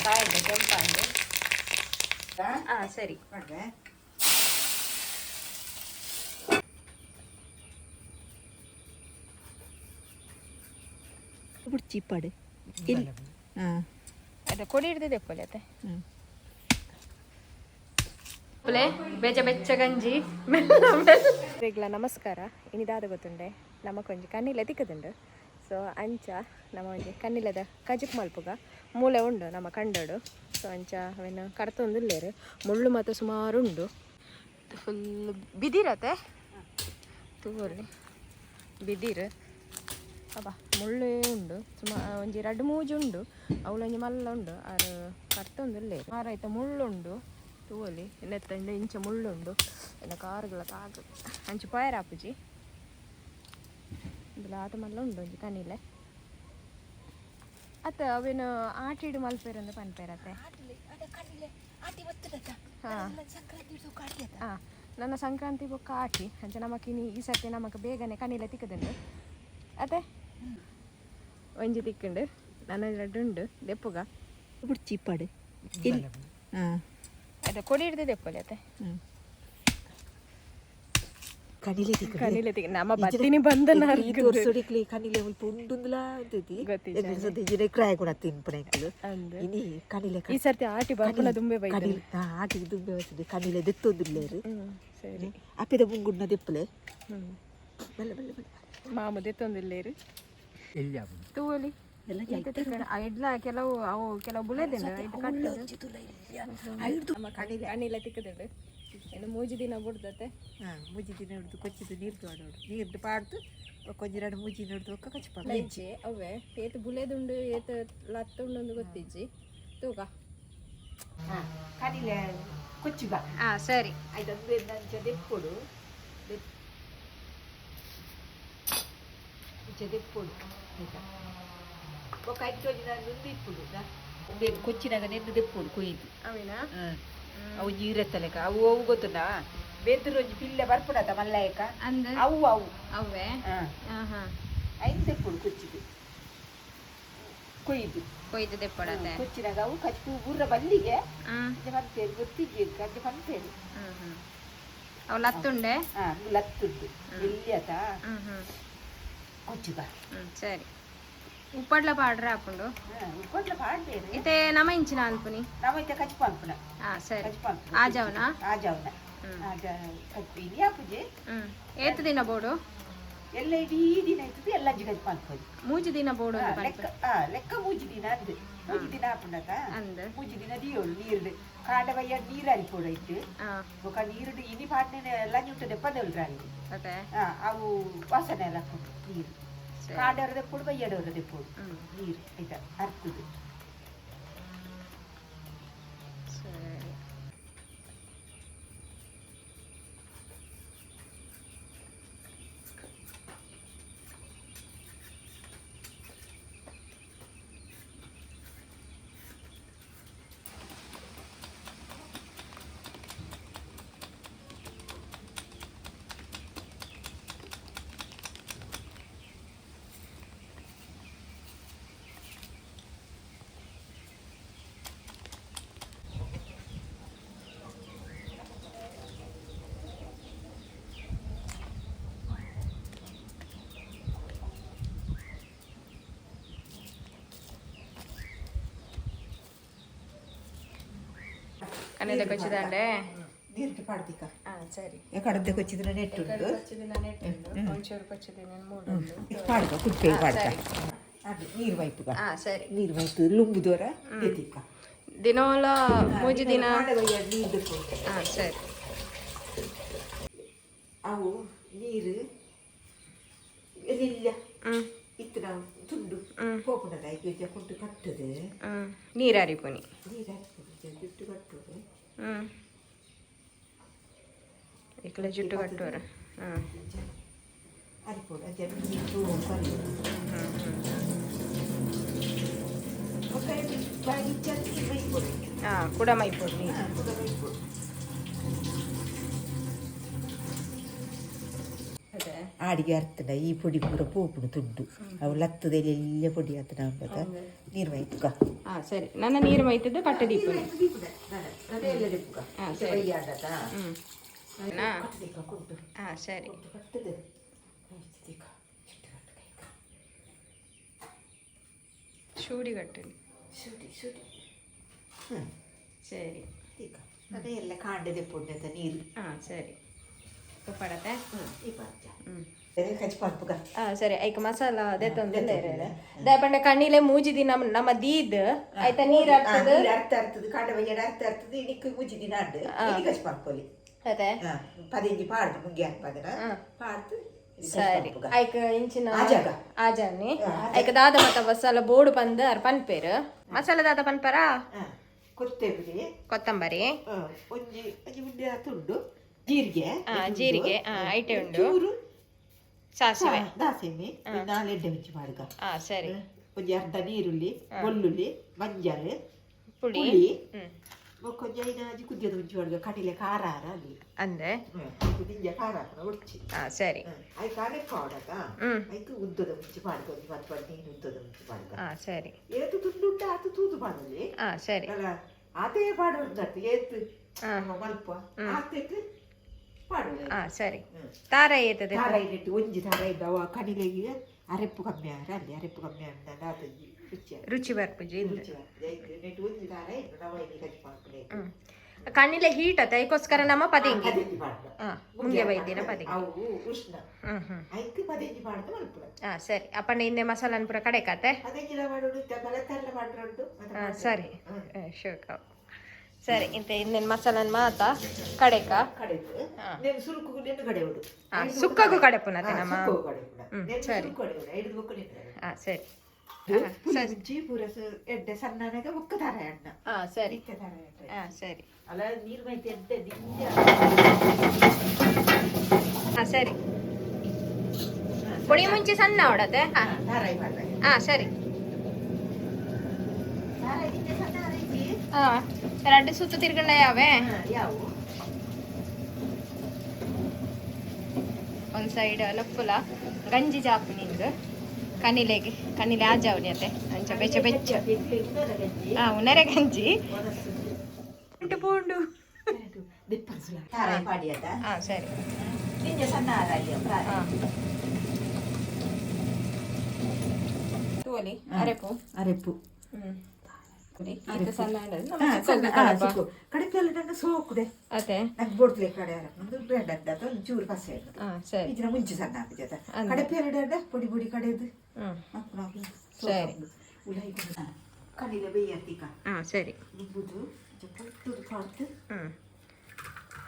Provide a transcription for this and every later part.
ಕಾಯಿದೆ ಕೆಂಪಾಂಡು ಸರಿ ಚಿಪ್ಪಾಡು ಅದೇ ಕೊಡಿ ಹಿಡ್ದಿದೆ ಕೊಲೆ ಬೆಚ್ಚ ಬೆಚ್ಚ ಗಂಜಿ ರೆಗ್ಲ ನಮಸ್ಕಾರ ಇನಿದಾದ ಗೊತ್ತುಂಡೆ ನಮಕೊಂಜಿ ಕಣ್ಣಿಲೆ ತಿಕ್ಕದುಂಡು ಸೊ ಅಂಚ ನಮ್ಮ ಒಂಜಿ ಕಣ್ಣಿಲದ ಕಜಕ್ ಮಲ್ಪುಗ ಮೂಲೆ ಉಂಡು ನಮ್ಮ ಕಂಡೋಡು ಸೊ ಅಂಚ ಅವೇನು ಕಡ್ತೊಂದುಲ್ಲೇರು ಮುಳ್ಳು ಮತ್ತು ಸುಮಾರು ಉಂಡು ಫುಲ್ ಬಿದಿರತ್ತೆ ತೂವಲ್ಲಿ ಬಿದಿರು ಅಬ್ಬಾ ಮುಳ್ಳು ಉಂಡು ಒಂಜಿ 2-3 ಉಂಡು ಅವಳೊಂಜಿ ಮಲ್ಲ ಉಂಡು ಆರು ಕಡ್ತೊಂದುಲ್ಲೇರು ಮಾರಾಯ್ತ ಮುಳ್ಳುಂಡು ತೂವಲಿ ನೆತ್ತಂಡು ಇಂಚ ಮುಳ್ಳುಂಡು ಎಲ್ಲ ಕಾರುಗಳ ತಾಗ ಅಂಚು ಪಾಯರ್ ಆಪುಜಿ ಇಂದುಲ ಆತ ಮಲ್ಲ ಉಂಡು ಒಂಜಿ ಕನಿಲೆ ಅತ್ತ ಅವೇನು ಆಟಿಡು ಮಲ್ಪೇರಂದ ಪನ್ಪೇರತ್ತೆ ಹಾಂ ನನ್ನ ಸಂಕ್ರಾಂತಿ ಬೊಕ್ಕ ಆಟಿ ಅಂಚ ನಮಕಿನಿ ಈ ಸರ್ತಿ ನಮಕ್ ಬೇಗನೆ ಕನಿಲೆ ತಿಕ್ಕದುಂಡು ಅತ್ತೆ ಒಂಜಿ ತಿಕ್ಕುಂಡು ನನ್ನ 2 ಉಂಡು ದೆಪ್ಪುಗ ಚಿಪ್ಪಾಡು ಅದೇ ಕೊಡಿ ಹಿಡ್ದಿದೆ ಕೊಲೆ ಅತ್ತೆ ಕನಿಲೆ ತಿಕ್ಕ ನಮ್ಮ ಬತ್ತಿನಿ ಬಂದನ ತೋರ್ಸೋಡಿಕ್ಲಿ ಕನಿಲೆ ಮುಲ್ಪ ಉಂಡುಂದುಲ ಅಂತೈತಿ ಗೊತ್ತಿಲ್ಲ ಕ್ರಾಯ ಕೂಡ ತಿನ್ಪನೆಕ್ಲು ಇನಿ ಕನಿಲೆ ಈ ಸರ್ತಿ ಆಟಿ ಬರ್ಪುನ ದುಂಬೆ ಬೈದು ಆಟಿ ದುಂಬೆ ಬೈದು ಕನಿಲೆ ದೆತ್ತೊಂದುಲ್ಲೇರು ಸರಿ ಅಪ್ಪೆದ ಮುಂಗುಡ್ನ ದೆಪ್ಪಲೆ ಮಾಮು ದೆತ್ತೊಂದುಲ್ಲೇರು ತೂವಲಿ ಇಡ್ಲ ಕೆಲವು ಅವು ಕೆಲವು ಬುಳೆದಿಂಡು ಇದು ಕಟ್ಟದು ಕಣ್ಣಿಲ್ಲ ತಿಕ್ಕದುಂಡು ಇನ್ನು 3 ದಿನ ಬಿಡ್ದತ್ತೆ 3 ದಿನ ಹಿಡ್ದು ಕೊಚ್ಚಿದ್ದು ನೀರ್ದು ಆಡೋಡು ನೀರ್ದು ಪಾಡ್ದು ಕೊಂಚ 2-3 ದಿನ ಹಿಡ್ದು ಒಕ್ಕ ಕಚ್ಚಿಪ ಲೈಚಿ ಅವೇ ಏತು ಬುಳೆದುಂಡು ಏತು ಲತ್ತುಂಡು ಗೊತ್ತಿಜ್ಜಿ ತೂಕ ಕನಿಲೆ ಕೊಚ್ಚಿಗ ಸರಿ ಆಯ್ತು ನಂಚ ದೆಪ್ಪೊಡು ದೆಪ್ಪೊಡು ಆಯ್ತಾ ఒక 5 రోజుల నుండి ఇప్పుడు కొచ్చినాక నిన్ను తెప్పుడు కొయ్యింది అవేనా అವು జీరెత్తలేక అవు అవు ಗೊತ್ತುಂಡಾ ಬೇರೆ రోజు పిల్ల ಬರ್ಪುಡತ ಮಲ್ಲಾಯಕ ಅವು ಅವು ಅವೇ ಐದು ತೆప్పుడు ಕೊಚ್ಚಿದು ಕೊಯ್ದು ತೆಪ್ಪಡತ್ತೆ ಕೊಚ್ಚಿನಾಗ ಅವು ಕಚ್ಚು ಬುರ್ರ ಬಲ್ಲಿಗೆ ಬಂತೇರು ಗೊತ್ತಿದ್ದಿ ಕಜ್ಜ ಬಂತೇರು ಅವು ಲತ್ತುಂಡೆ ಲತ್ತುಂಡು ಎಲ್ಲಿ ಆತ ಕೊಚ್ಚಿದ ಸರಿ ಉಪ್ಪಡ್ಲ ಪಾಡ್ರೆ ಹಾಕೊಂಡು ಉಪ್ಪಡ್ಲ ಪಾಡ್ಬೇರು ಇತ್ತೆ ನಮ ಇಂಚಿನ ಅಲ್ಪುನಿ ನಮ ಇತ್ತೆ ಕಚ್ಚಿ ಪಂಪುನ ಸರಿ ಆಜವನ ಕಚ್ಚಿನಿ ಆಪುಜಿ ಏತು ದಿನ ಬೋಡು ಎಲ್ಲ ಇಡೀ ದಿನ ಇರ್ತದೆ ಎಲ್ಲ ಅಂಜಿ ಕಚ್ಚಿ ಪಂಪುಜಿ 3 ದಿನ ಬೋಡು ಲೆಕ್ಕ 3 ದಿನ ಅಂದು 3 ದಿನ ಆಪುಂಡಕ 3 ದಿನ ದಿಯೋಳು ನೀರು ಕಾಂಡ ಬಯ್ಯ ನೀರು ಅರಿಪೋಡು ಇಟ್ಟು ಬೊಕ ನೀರು ಇನಿ ಪಾಟ್ನೆ ಎಲ್ಲ ಉಂಟದೆ ಪದಲ್ರಾಗಿ ಅವು ವಾಸನೆ ಎಲ್ಲ ಹಾಕೊಂಡು ನೀರು ಕಾಡವ್ರ ದೆಪ್ಪುಡು ಬಯ್ಯಡವ್ರ ದೆಪ್ಪುಡು ನೀರು ಆಯ್ತಾ ಅರ್ತದೆ ಕಣ್ಣೆಲ್ಲ ಕೊಚ್ಚಿದಂಡೆ ನೀರಿಗೆ ಪಾಡ್ದಿಕ್ಕ ಸರಿ ಕಡದೆ ಕೊಚ್ಚಿದ್ರೆ ನೆಟ್ಟುಂಡು ಒಂಚೂರು ಕೊಚ್ಚಿದ್ದೀನಿ 3 ಉಂಡು ಪಾಡ್ಕ ಕುಟ್ಟಿ ಪಾಡ್ಕ ಅದು ನೀರು ವೈಪುಗ ಸರಿ ನೀರು ವೈಪು ಲುಂಬು ದೂರ ಎತ್ತಿಕ್ಕ ದಿನೋಲ 3 ದಿನ ನೀರು ಸರಿ ಅವು ನೀರು ಎಲ್ಲಿಲ್ಲ ಇತ್ತು ನಾವು ತುಂಡು ಹೋಗ್ಬಿಡದ ಈಗ ಕೊಟ್ಟು ಕಟ್ಟದೆ ನೀರು ಹರಿಪುನಿ ಜುಟ್ಟು ಕಟ್ಟೋದು ಇಕ್ಕಲ ಜುಟ್ಟು ಕಟ್ಟೋರ ಹರಿಪೋಡು ಕೂಡ ಮೈಪೋಡು ನೀರು ಆಡಿಗೆ ಅರ್ತನ ಈ ಪೊಡಿ ಪೂರ ಪೋಪುಡು ತುಂಡು ಅವು ಲತ್ತದಲ್ಲಿ ಎಲ್ಲ ಪೊಡಿ ಆತನ ಅಂಬದ ನೀರು ಮೈತುಕ ಹಾಂ ಸರಿ ನನ್ನ ನೀರು ಮೈತದ್ದು ಕಟ್ಟೆ ದೀಪ ಅದೆಲ್ಲ ದಿಪ್ಪುಕ ಹಾಂ ಸರಿ ಆಡದ ಹಾಂ ಸರಿ ಶೂಡಿ ಕಟ್ಟಲಿ ಸರಿ ಅದೇ ಎಲ್ಲ ಕಾಂಡದೆ ಪುಣ್ಯದ ನೀರು ಹಾಂ ಸರಿ ಪಡತೆ ಸರಿ ಐಕ ಮಸಾಲ ಅದೇ ತೊಂದ್ರೆ ದಯಪಂಡ ಕಣ್ಣಿಲೆ ಮೂಜಿದಿ ನಮ್ಮ ದೀದ್ ಆಯ್ತಾ ನೀರ್ ಆಗ್ತದೆ ಅರ್ಥ ಆಗ್ತದೆ ಕಾಂಡ ಬಯ್ಯಡ ಅರ್ಥ ಆಗ್ತದೆ ಇದಕ್ಕೆ ಮೂಜಿ ದಿನ ಅಡ್ಡು ಕಚ್ ಪಾಡ್ಕೊಲಿ ಅದೇ ಪದಿಂಜಿ ಪಾಡ್ದು ಮುಂಗೆ ಹಾಕ್ಬಾದನ ಪಾಡ್ದು ಸರಿ ಐಕ ಇಂಚಿನ ಆಜಾನಿ ಐಕ ದಾದ ಮತ ಮಸಾಲ ಬೋರ್ಡು ಬಂದು ಅರ್ ಪನ್ಪೇರು ಮಸಾಲ ದಾದ ಪನ್ಪರ ಕೊತ್ತಂಬರಿ ಒಂಜಿ ಮುಂದೆ ತುಂಡು ಜೀರಿಗೆ ಜೀರಿಗೆ ಐಟೆ ಉಂಡು ಸಾಸಿವೆ ದಾಸಿಮೆ ನಾಲೆಡ್ಡೆ ಮಿಂಚಿ ಮಾಡುಗ ಸರಿ ಒಂಜಿ ಅರ್ಧ ನೀರುಳ್ಳಿ ಬೆಳ್ಳುಳ್ಳಿ ಮಂಜಲ್ ಪುಳಿ ಕೊಂಚ ಐನಾಜಿ ಕುದ್ಯದ ಮುಂಚಿ ಮಾಡುಗ ಕಡಿಲೆ ಖಾರ ಅಲ್ಲಿ ಅಂದೆ ನಿಂಜ ಖಾರ ಉಡ್ಚಿ ಸರಿ ಐಕ ಅರೆಪ್ಪ ಆಡಕ ಐಕ ಉದ್ದದ ಮುಂಚಿ ಮಾಡ್ಕೊಂಡು ಮತ್ಪಡ್ ನೀನು ಉದ್ದದ ಮುಂಚಿ ಮಾಡುಗ ಸರಿ ಏತು ತುಂಡುಂಟ ಆತು ತೂತು ಮಾಡಲಿ ಸರಿ ಅಲ್ಲ ಆತೇ ಪಾಡುಂಟು ಏತು ಮಲ್ಪ ಆತೇಕು ಸರಿ ತಾರ ಏತದೆ ತಾರ ಇಟ್ಟು ಒಂಜಿ ತಾರ ಇದ್ದಾವ ಕಣಿಲೆಗೆ ಅರೆಪ್ಪು ಕಮ್ಮಿ ಆರ ಅಲ್ಲಿ ಅರೆಪ್ಪು ಕಮ್ಮಿ ಆದ ರುಚಿ ಬರ್ಪುಜಿ ನೆಟ್ಟು ಒಂಜಿ ತಾರ ಇಟ್ಟು ನಾವು ಇಲ್ಲಿ ಕಚ್ಚಿ ಮಾಡ್ಕೊಳ್ಳಿ ಕಣ್ಣಿಲೆ ಹೀಟ್ ಅತ್ತ ಅದಕ್ಕೋಸ್ಕರ ನಮ್ಮ ಪದಿಂಗಿ ಮುಂಗೆ ಬೈದಿನ ಪದಿಂಗಿ ಅವು ಉಷ್ಣ ಐದು ಪದಿಂಗಿ ಮಾಡ್ದು ಮಲ್ಪುಡ ಸರಿ ಅಪ್ಪಣ್ಣ ಹಿಂದೆ ಮಸಾಲನ್ ಪೂರ ಕಡೆ ಕಾತೆ ಪದಿಂಗಿಲ ಮಾಡೋದು ಕಲತೆಲ್ಲ ಮಾಡ್ಕೊಂಡು ಸರಿ ಶೋಕ ಸರಿ ಇಂತ ಇನ್ನೇನು ಮಸಾಲನ್ ಮಾತ ಕಡೆಕ ಸುರುಕು ನೆಟ್ಟು ಕಡೆ ಬಿಡು ಸುಕ್ಕಗೂ ಕಡೆ ಪುನಃ ನಮ್ಮ ಸರಿ ಸರಿ ಸಜ್ಜಿ ಪೂರ ಎಡ್ಡೆ ಸಣ್ಣನಾಗ ಒಕ್ಕ ದಾರ ಅಣ್ಣ ಸರಿ ಸರಿ ಅಲ್ಲ ನೀರು ಮೈತಿ ಎಡ್ಡೆ ಸರಿ ಪುಡಿ ಮುಂಚೆ ಸಣ್ಣ ಹೊಡತೆ ದಾರಾಯಿ ಮಾಡ್ದೆ ಸರಿ ಎರಡು ಸುತ್ತು ತಿರ್ಗಂಡ ಯಾವೆ ಒಂದ್ ಸೈಡ್ ಲಪ್ಪುಲ ಗಂಜಿ ಜಾಪು ನಿಂದು ಕನಿಲೆ ಆಜಾವಣಿ ಅತ್ತೆ ಅಂಚ ಬೆಚ್ಚ ಬೆಚ್ಚ ಉನರೆ ಗಂಜಿ ಪೂಂಡು ಸರಿ ತೋಲಿ ಅರೆಪ್ಪು ಕಡಿಪೆಲ್ಲ ಸೋಕುದೆ ಅದೇ ನಂಗೆ ಬೋಡ್ಲೆ ಕಡೆ ಚೂರು ಕಸೆ ಇದನ್ನ ಮುಂಚೆ ಸಣ್ಣ ಹಾಕಿದೆ ಕಡಪೆ ಎರಡು ಪುಡಿ ಪುಡಿ ಕಡೆದು ಸರಿ ಕಡಿಲೆ ಬೇಯತ್ತಿಕ ಸರಿ ನಿಂಬುದು ಪಾಡ್ತು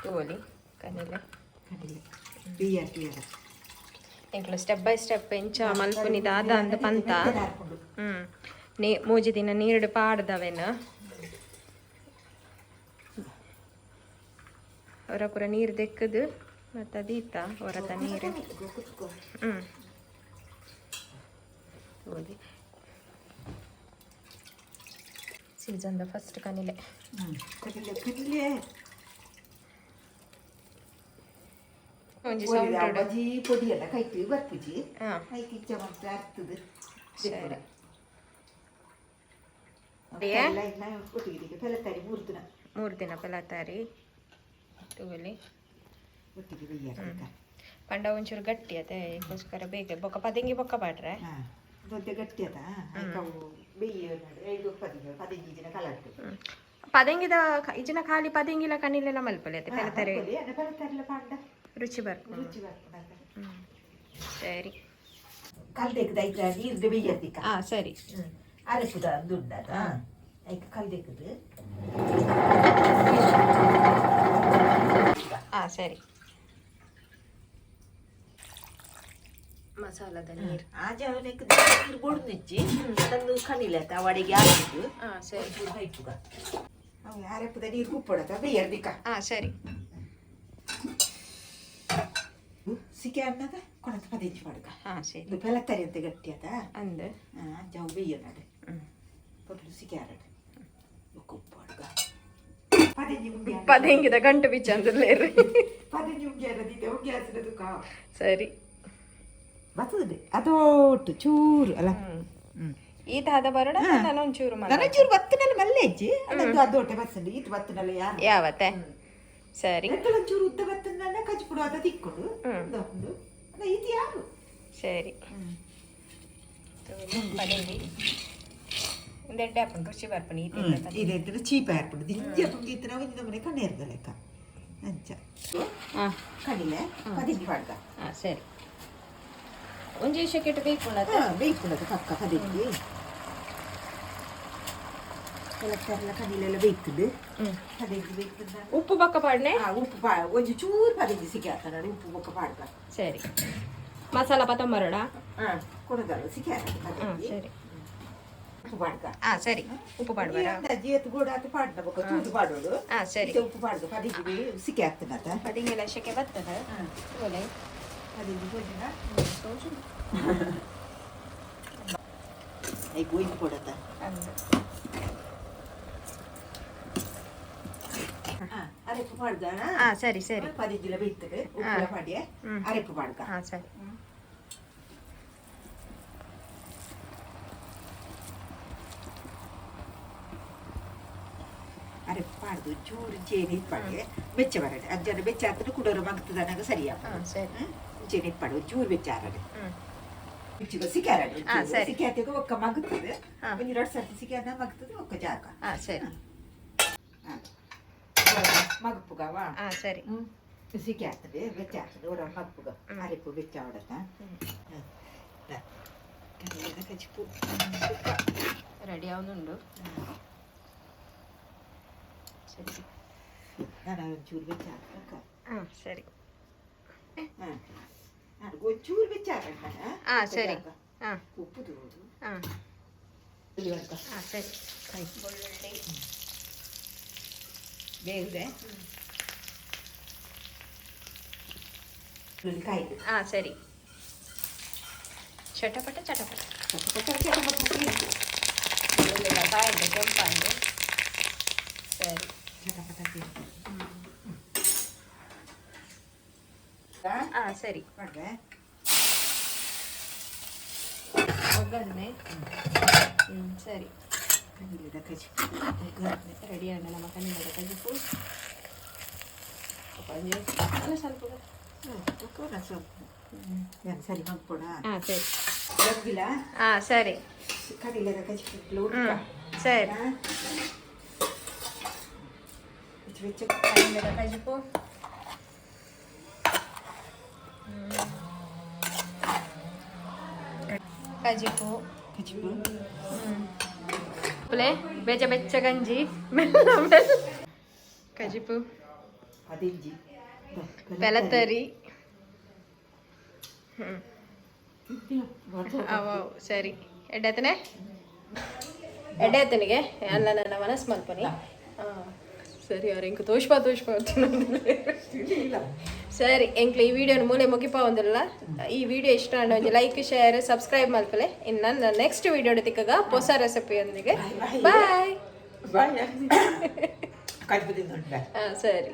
ತೋಲಿ ಕನಿಲೆ ಕಡಿಲೆ ಬೇಯತ್ತಿಯಲ್ಲ ಎಂಕ್ಲು ಸ್ಟೆಪ್ ಬೈ ಸ್ಟೆಪ್ ಎಂಚ ಮಲ್ಪುನಿದ ಅದ ಅಂದ ಪಂತ ಮೂಜಿ ದಿನ ನೀರು ಪಾಡ್ದವೆನ ಅವರ ಪೂರ ನೀರು ದೆಕ್ಕದು ಮತ್ತು ಅದೀತ ಹೊರತ ನೀರು ಓದಿ ಸೀಸನ್ದ ಫಸ್ಟ್ ಕನಿಲೆ ಒಂಜಿ ಸೌಂಡ್ ಪೊಡಿ ಎಲ್ಲ ಕೈಟಿ ಬರ್ಪುಜಿ ಕೈಕಿಚ್ಚ ಮತ್ತೆ ಅರ್ತದೆ ಸರಿ ಮೂರು ದಿನ ಪೆಲತಾರಿ ತೂಲಿ ಪಂಡ ಒಂಚೂರು ಗಟ್ಟಿ ಅದೇ ಅದಕ್ಕೋಸ್ಕರ ಬೇಗ ಬೊಕ್ಕ ಪದಿಂಗಿ ಬೊಕ್ಕ ಬಾಡ್ರೆ ಗಟ್ಟಿ ಅದ ಪದಂಗಿದ ಇಜಿನ ಖಾಲಿ ಪದಂಗಿಲ ಕಣ್ಣಿಲೆಲ್ಲ ಮಲ್ಪಲೆ ಅತ್ತೆ ಪೆಲತಾರೆ ರುಚಿ ಬರ್ಕೊಂಡು ಸರಿ ಸರಿ ಅರೆಪುದ ದುಡ್ಡದ ಐಕ್ ಕಲ್ದೆಕ್ಕದು ಸರಿ ಮಸಾಲದ ನೀರು ಆಜಾವನೆಕ್ ನೀರು ಬೋಡು ನೆಚ್ಚಿ ಅದೊಂದು ಕನಿಲೆ ಆತ ಅವಡಿಗೆ ಹಾಕಿದ್ದು ಸರಿ ಹೈಪುಗ ಅವು ಅರೆಪುದ ನೀರು ಕುಪ್ಪಡತ ಬೇಯರ್ದಿಕ್ಕ ಸರಿ ಸಿಕೆ ಅನ್ನದ ಕೊಡತ ಪದೇಜಿ ಮಾಡುಗ ಸರಿ ಪೆಲತ್ತರಿ ಅಂತ ಗಟ್ಟಿ ಅದ ಅಂದ ಜಾವು ಬೇಯ ನಡೆ ಪೊಟ್ಟು ಸಿಕೆ ಆರಡೆ ಕುಪ್ಪಡುಗ ಪದಂಗಿದ ಗಂಟು ಬಿಚ್ಚ ಅಂದ್ರೆ ಪದೇಜಿ ಉಂಗೆ ಅರದಿದೆ ಉಂಗೆ ಹಸಿರದು ಕಾ ಸರಿ ಬರ್ತದೆ ಅದೋಟು ಚೂರು ಅಲ್ಲ ಈತ ಹದ ಬರೋಣ ನಾನು ಒಂಚೂರು ನನಚೂರು ಬತ್ತನಲ್ಲಿ ಮಲ್ಲೆ ಹೆಜ್ಜಿ ಅದೊಂದು ಅದೋಟೆ ಬರ್ತದೆ ಈತ ಬತ್ತನಲ್ಲ ಯಾರು ಯಾವತ್ತೆ ಸರಿ ಒಂಚೂರು ಉದ್ದ ಬತ್ತನ ಕಚ್ಬಿಡು ಅದ ತಿಕ್ಕೊಂಡು ಒಂದು ಈತ ಯಾರು ಸರಿ ಪಡೆದಿ ಒಂದೆಡ್ಡೆ ಹಾಕೊಂಡು ರುಚಿ ಬರ್ಪಣಿ ಇದೇ ಚೀಪ ಹಾಕ್ಬಿಡು ದಿಂಜಿ ಹಾಕೊಂಡು ಈತ ನಾವು ಇಂದ ಮನೆ ಕಣ್ಣೇರ್ದ ಲೆಕ್ಕ ಅಂಚ ಕಡಿಲೆ ಪದಿಗೆ ಪಾಡ್ಕ ಸರಿ ಒಂಜಿ ಶೆಕೆಟ್ ಬೇಯ್ಕೊಂಡದ ಬೇಯ್ಕೊಂಡದು ಪಕ್ಕ ಪದಿಗೆ ಎಲ್ಲ ಕಣ್ಣಿಲೆಲ್ಲ ಬೇಯ್ತದೆ ಪದಿಗೆ ಬೇಯ್ತದ ಉಪ್ಪು ಬಕ್ಕ ಪಾಡ್ನೆ ಉಪ್ಪು ಒಂಜಿ ಚೂರು ಪದಿಗೆ ಸಿಕ್ಕಾತ ನೋಡಿ ಉಪ್ಪು ಬೊಕ್ಕ ಪಾಡ್ಕ ಸರಿ ಮಸಾಲ ಪತ್ತಂಬರಡ ಕೊಡದಲ್ಲ ಸಿಕ್ಕಾತ ಸರಿ ಉಪ್ಪು ಪಾಡ್ಕ ಸರಿ ಉಪ್ಪು ಪಾಡ್ಬಾರ ಜೇತು ಗೋಡ ಅದು ಪಾಡ್ನ ಬೊಕ್ಕ ಚೂರು ಪಾಡೋಡು ಸರಿ ಉಪ್ಪು ಪಾಡ್ಕ ಪದಿಗೆ ಸಿಕ್ಕಾಗ್ತದ ಪದಿಂಗೆಲ್ಲ ಶೆಕೆ ಬರ್ತದ ಒಳ್ಳೆ ಪದಿಗೆ ಭೋಜನ ಈಗ ಒಯ್ದು ಕೊಡತ್ತ ಅರೆಪ್ಪು ಪಾಡ್ದ ಸರಿ ಸರಿ ಪದಿಗೆಲ್ಲ ಬೇಯ್ತದೆ ಉಪ್ಪೆಲ್ಲ ಪಾಡ್ಯ ಅರೆಪ್ಪು ಪಾಡ್ಕ ಸರಿ ಅರೆಪ್ಪು ಪಾಡ್ದು ಚೂರು ಜೇನಿ ಪಾಡ್ಯ ಬೆಚ್ಚ ಬರಡೆ ಅಜ್ಜನ ಬೆಚ್ಚ ಹಾಕಿದ್ರೆ ಕುಡೋರು ಮಗ್ತದ ನಂಗೆ ಸರಿಯಾ ಸರಿ ಜೇನಿ ಪಾಡು ಚೂರು ಬೆಚ್ಚ ಆರಡೆ ರುಚಿಗೆ ಸಿಕ್ಕಾರಡೆ ಸಿಕ್ಕಾತಿಗೆ ಒಕ್ಕ ಮಗ್ತದೆ ಒಂದು 2 ಸರ್ತಿ ಸಿಕ್ಕಾನ ಮಗ್ತದೆ ಒಕ್ಕ ಜಾಗ ಸರಿ ಮಗ್ಪುಗವ ಸರಿ ಸಿಕ್ಕಿ ಆಗ್ತದೆ ಬೆಚ್ಚ ಆಗ್ತದೆ ಅವರ ಮಗ್ಪುಗ ಅರೆಪ್ಪು ಬೆಚ್ಚ ಹೊಡತ್ತ ಕಚ್ಪು ರೆಡಿ ಆಗುದುಂಡು ಸರಿ ನಾನು ಒಂಚೂರು ಬೆಚ್ಚ ಹಾಕ ಸರಿ ನಾನು ಒಂಚೂರು ಬೆಚ್ಚ ಹಾಕ ಸರಿ ಉಪ್ಪುದು ಸರಿ ಬೆಳ್ಳುಳ್ಳಿ ಬೇಯಿದೆ ಕಾಯಿ ಸರಿ ಚಟಪಟ ಚಟಪಟ ಕಾಯಿದೆ ಕೆಂಪಾಂಡು ಸರಿ ಚಟಪಟ ಸರಿ ಮಾಡ್ದೆ ಒಗ್ಗರಣೆ ಸರಿ ಕಣ್ಣಿಲಿದ ಕಜಿ ರೆಡಿ ಆಗ ನಮ್ಮ ಕಣ್ಣಿನ ಕಜಿಪು ಅಲ್ಲ ಸ್ವಲ್ಪ ಸರಿ ಮಗ್ಕೊಡ ಸರಿ ಲಗ್ಗಿಲ್ಲ ಸರಿ ಕಣ್ಣಿಲಿದ ಕಜಿ ಸರಿ ಕಣ್ಣಿನ ಕಜಿಪು ಕಜಿಪು ಬೆಚ್ಚ ಬೆಚ್ಚ ಗಂಜಿ ಕಜಿಪು ಬೆಲತರಿ ಸರಿ ಎಡ್ಡೆತನಿಗೆ ಅಲ್ಲ ನನ್ನ ಮನಸ್ಸು ಮಲ್ಪನಿ ಸರಿ ಅವ್ರು ಎಂಕ ತೋಷ್ಪಾ ಸರಿ ಎಂಕ್ಲ ಈ ವಿಡಿಯೋನ ಮೂಲೆ ಮುಗಿಪ ಒಂದಿಲ್ಲ ಈ ವಿಡಿಯೋ ಇಷ್ಟ ಒಂದು ಲೈಕ್ ಶೇರ್ ಸಬ್ಸ್ಕ್ರೈಬ್ ಮಲ್ಪಲೆ ಇನ್ನು ನನ್ನ ನೆಕ್ಸ್ಟ್ ವಿಡಿಯೋ ತಿಕ್ಕಾಗ ಹೊಸ ರೆಸಿಪಿಯೊಂದಿಗೆ ಬಾಯ್ ಬಾಯ್ ಸರಿ